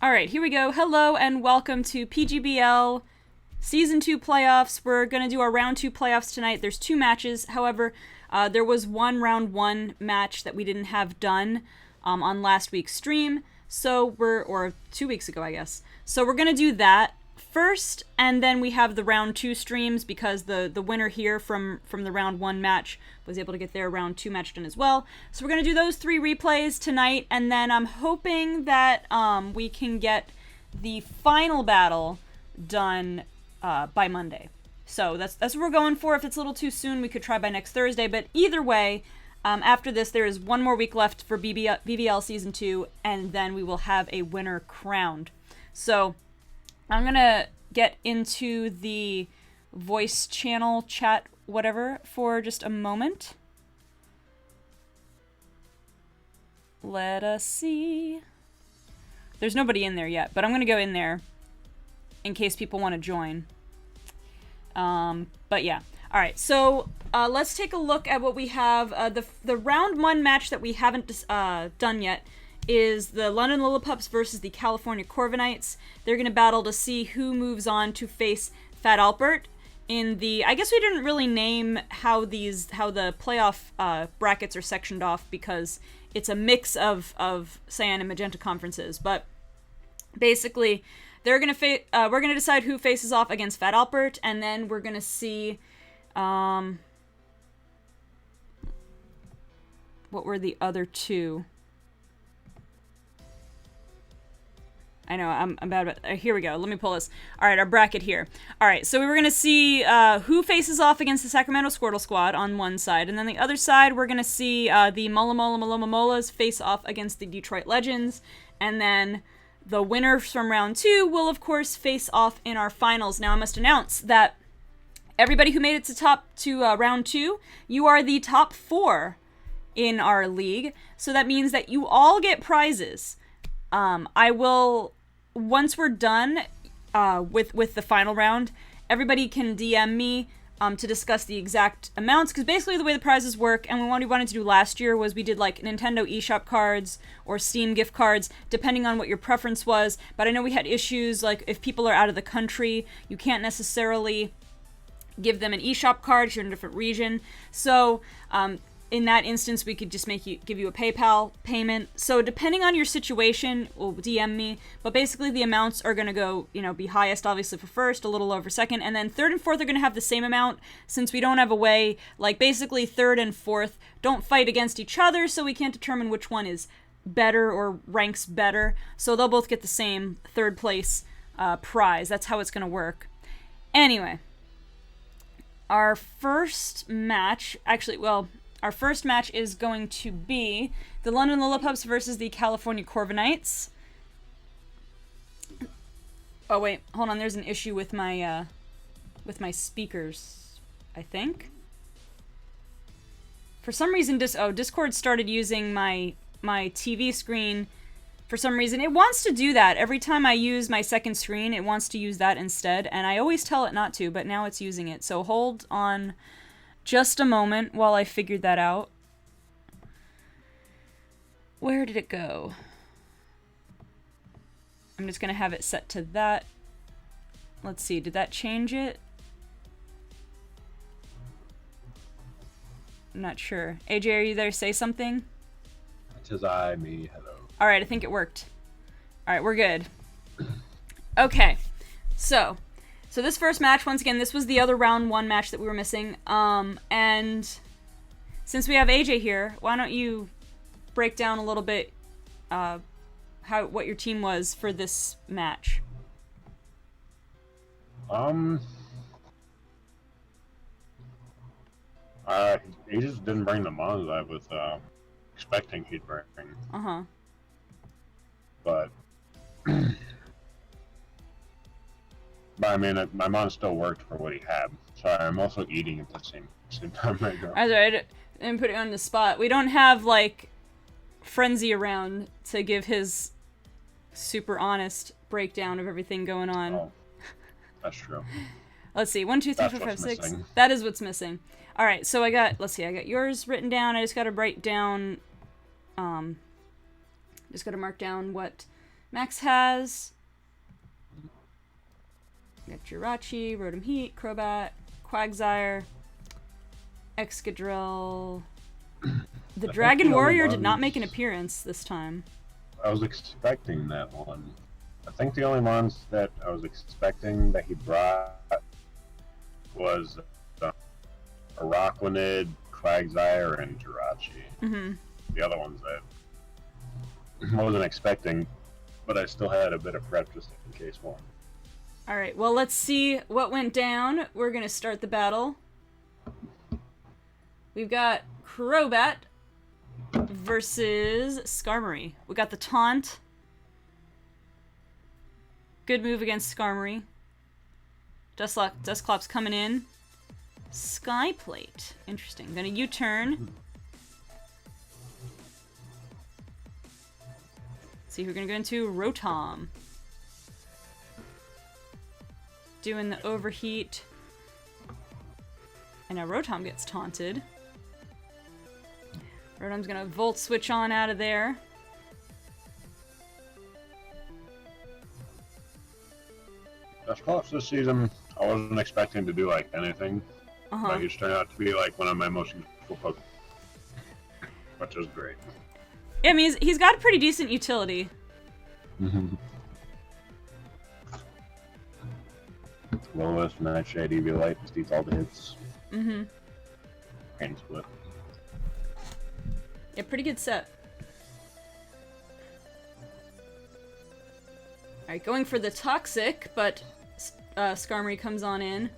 All right, here we go. Hello and welcome to PGBL Season 2 playoffs. We're going to do our Round 2 playoffs tonight. There's 2 matches. However, there was one Round 1 match that we didn't have done on last week's stream. Or 2 weeks ago, I guess. So we're going to do that first, and then we have the Round 2 streams because the winner here from the Round 1 match was able to get their Round 2 match done as well. So we're going to do those 3 replays tonight, and then I'm hoping that we can get the final battle done by Monday. So that's what we're going for. If it's a little too soon, we could try by next Thursday, but either way, after this, there is one more week left for BVL Season 2, and then we will have a winner crowned. So I'm going to get into the voice channel chat, whatever, for just a moment. Let us see. There's nobody in there yet, but I'm going to go in there in case people want to join. But yeah. All right, so let's take a look at what we have. The Round 1 match that we haven't done yet is the London Lillipups versus the California Corviknights. They're going to battle to see who moves on to face Fat Albert in the... I guess we didn't really name how the playoff brackets are sectioned off because it's a mix of cyan and magenta conferences. But basically, they're going to we're going to decide who faces off against Fat Albert, and then we're going to see... what were the other two? I know, I'm bad at... here we go. Let me pull this. All right, our bracket here. All right, so we were going to see who faces off against the Sacramento Squirtle Squad on one side. And then the other side, we're going to see the Mola Molas face off against the Detroit Legends. And then the winners from Round 2 will, of course, face off in our finals. Now, I must announce that everybody who made it to Round 2, you are the top 4 in our league. So that means that you all get prizes. I will... Once we're done with the final round, everybody can DM me to discuss the exact amounts, because basically the way the prizes work, and what we wanted to do last year was we did like Nintendo eShop cards or Steam gift cards, depending on what your preference was. But I know we had issues, like if people are out of the country, you can't necessarily give them an eShop card if you're in a different region. So in that instance, we could just give you a PayPal payment. So depending on your situation, well, DM me. But basically, the amounts are going to go, be highest, obviously, for first, a little over second. And then third and fourth are going to have the same amount, since we don't have a way, like basically third and fourth don't fight against each other, so we can't determine which one is better or ranks better. So they'll both get the same third place prize. That's how it's going to work. Anyway, our first match, our first match is going to be the London Lillipups versus the California Corviknights. Oh wait, hold on. There's an issue with my speakers, I think. For some reason, Discord started using my TV screen. For some reason, it wants to do that. Every time I use my second screen, it wants to use that instead, and I always tell it not to, but now it's using it. So hold on just a moment while I figured that out. Where did it go? I'm just going to have it set to that. Let's see, did that change it? I'm not sure. AJ, are you there? Say something. Tis I, me, hello. Alright, I think it worked. Alright, we're good. Okay, so this first match, once again, this was the other Round 1 match that we were missing. And since we have AJ here, why don't you break down a little bit what your team was for this match? He just didn't bring the mods I was expecting he'd bring. Uh-huh. But I mean, my mom still worked for what he had. Sorry, I'm also eating at the same time right now. That's right. I didn't put it on the spot. We don't have, like, Frenzy around to give his super honest breakdown of everything going on. Oh, that's true. Let's see. 1, 2, 3, 4, 5, 6. That is what's missing. All right. So I got yours written down. I just got to write down. Just got to mark down what Max has... We got Jirachi, Rotom Heat, Crobat, Quagsire, Excadrill. The Dragon Warrior did not make an appearance this time. I was expecting that one. I think the only ones that I was expecting that he brought was Araquanid, Quagsire, and Jirachi. Mm-hmm. The other ones that I wasn't expecting, but I still had a bit of prep just in case one. Alright, well, let's see what went down. We're going to start the battle. We've got Crobat versus Skarmory. We got the taunt. Good move against Skarmory. Dusclops coming in. Sky Plate. Interesting. Gonna U-turn. See who we're gonna go into. Rotom. Doing the overheat. And now Rotom gets taunted. Rotom's gonna Volt Switch on out of there. Dusclops this season, I wasn't expecting to do like anything. But he's turned out to be like one of my most useful Pokemon, which is great. I mean, he's got a pretty decent utility. Lowest, Nightshade, EV Light, defeats all the hits. Rain Split. Yeah, pretty good set. Alright, going for the Toxic, but Skarmory comes on in.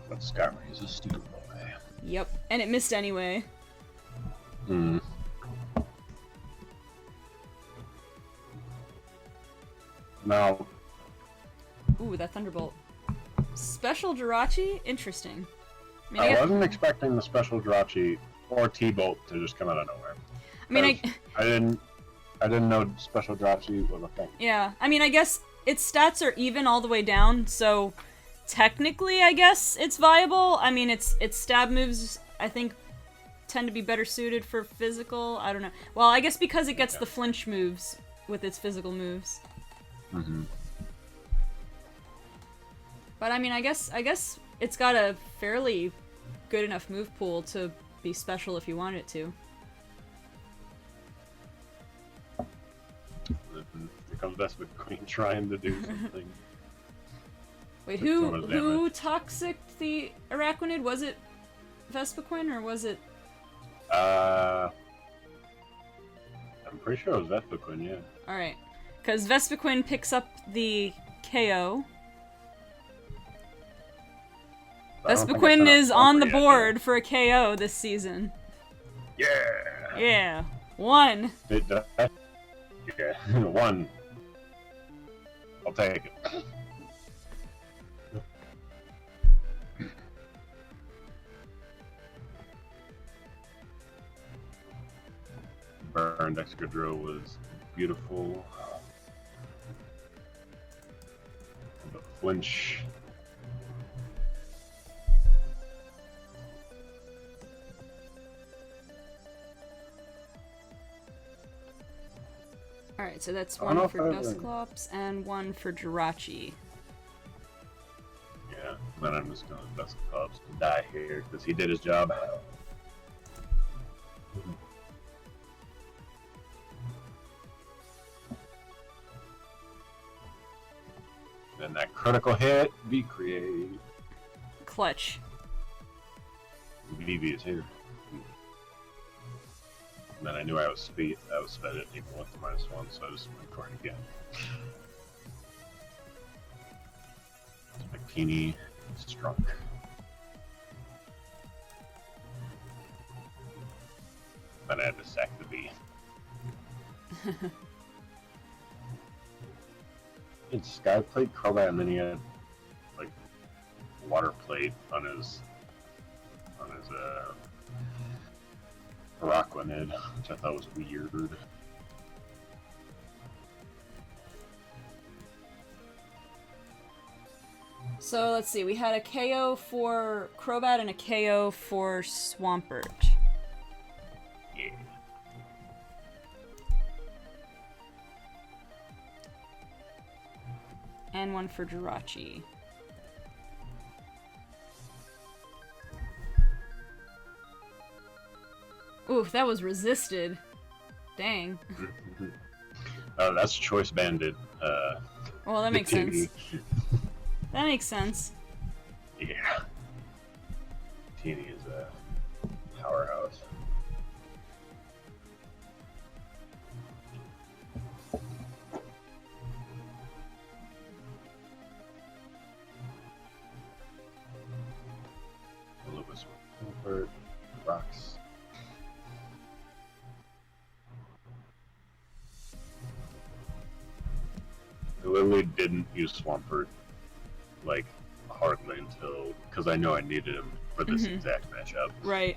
But Skarmory is a stupid boy. Yep, and it missed anyway. Now. Ooh, that Thunderbolt. Special Jirachi? Interesting. I wasn't expecting the Special Jirachi or T-Bolt to just come out of nowhere. I mean, I didn't know Special Jirachi was a thing. Yeah, I mean, I guess its stats are even all the way down, so technically, I guess it's viable. I mean, its stab moves, I think, tend to be better suited for physical. I don't know. Well, I guess because it gets the flinch moves with its physical moves. But I mean, I guess it's got a fairly good enough move pool to be special if you want it to. Here comes Vespa-Queen trying to do something. Wait, who toxic the Araquanid? Was it Vespa-Queen or was it? I'm pretty sure it was Vespa-Queen, yeah. Alright. Because Vespa-Queen picks up the KO. Vespa-Queen is on the board for a KO this season. Yeah! Yeah. 1. Yeah, 1. I'll take it. Burned Excadrill was beautiful. The flinch. Alright, so that's 1 for Dusclops and 1 for Jirachi. Yeah, then I'm just gonna Dusclops to die here because he did his job. Then that critical hit, V-Create. Clutch. VV is here. And then I knew I was sped it even with the -1, so I just went for it again. Bikini Strunk. Then I had to sack the V. It's Sky Plate, Crobat, and then he had like Water Plate on his Araquanid, which I thought was weird. So let's see, we had a KO for Crobat and a KO for Swampert. Yeah. And one for Jirachi. Ooh, that was resisted. Dang. That's Choice Bandit. Well, that makes sense. That makes sense. Yeah. Teeny is a powerhouse. Lewis Wilbert, Rocks. I literally didn't use Swampert, like, hardly until, because I know I needed him for this exact matchup. Right.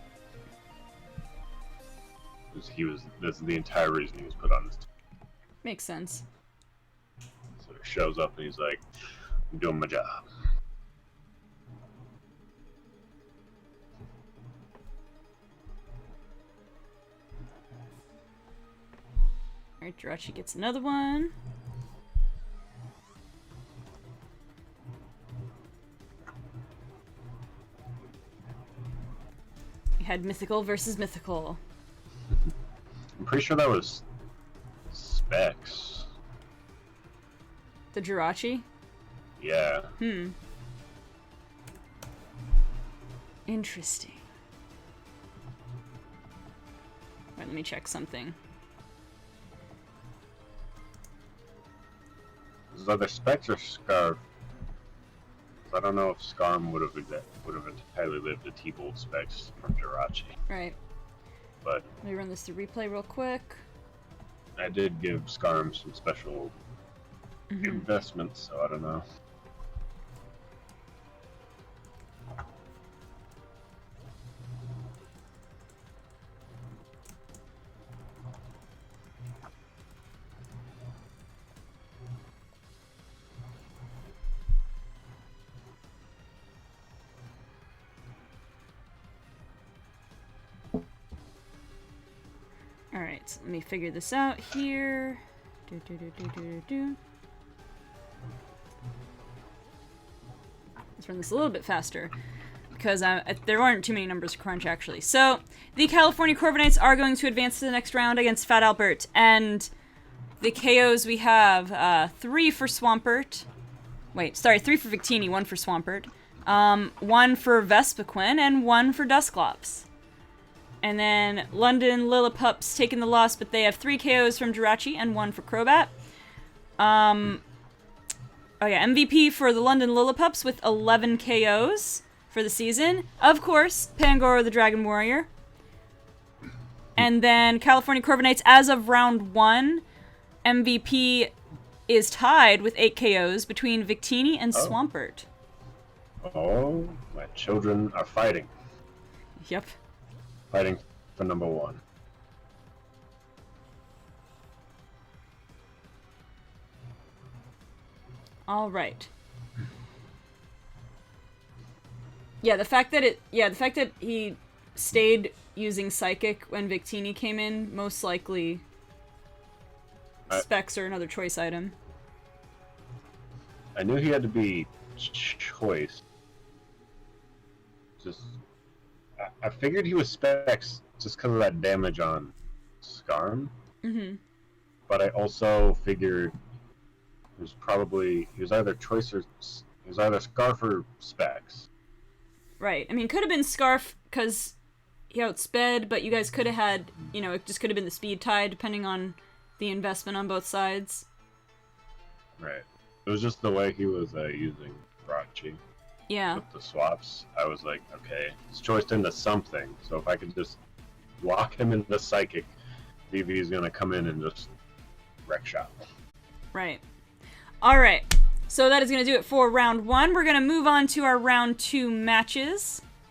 That's the entire reason he was put on this team. Makes sense. So he shows up and he's like, I'm doing my job. Alright, Jirachi gets another one. We had mythical versus mythical. I'm pretty sure that was Specs. The Jirachi? Yeah. Interesting. Alright, let me check something. Is it either Specs or Scarf? I don't know if Scarm would have entirely lived to T-Bolt Specs from Jirachi. Right. But let me run this to replay real quick. I did give Scarm some special investments, so I don't know. Alright, so let me figure this out here. Let's run this a little bit faster, because there aren't too many numbers to crunch, actually. So, the California Corviknights are going to advance to the next round against Fat Albert, and the KOs we have 3 for Swampert. Wait, sorry, 3 for Victini, 1 for Swampert. 1 for Vespiquen, and 1 for Dusclops. And then London Lillipups taking the loss, but they have 3 KOs from Jirachi and 1 for Crobat. Oh yeah, MVP for the London Lillipups with 11 KOs for the season. Of course, Pangoro the Dragon Warrior. And then California Corviknights, as of round 1, MVP is tied with 8 KOs between Victini and Swampert. Oh, my children are fighting. Yep. Fighting for number 1. All right. Yeah, the fact that he stayed using Psychic when Victini came in, most likely Specs or another choice item. I knew he had to be choice. I figured he was Specs just because of that damage on Scarm. But I also figured he was either choice or he was either Scarf or Specs. Right. I mean, it could have been Scarf because he outsped, but you guys could have had, it just could have been the speed tie depending on the investment on both sides. Right. It was just the way he was using Jirachi. Yeah. With the swaps, I was like, okay, it's choiced into something. So if I could just lock him into Psychic, VV is going to come in and just wreck shop. Right. All right. So that is going to do it for round 1. We're going to move on to our round 2 matches.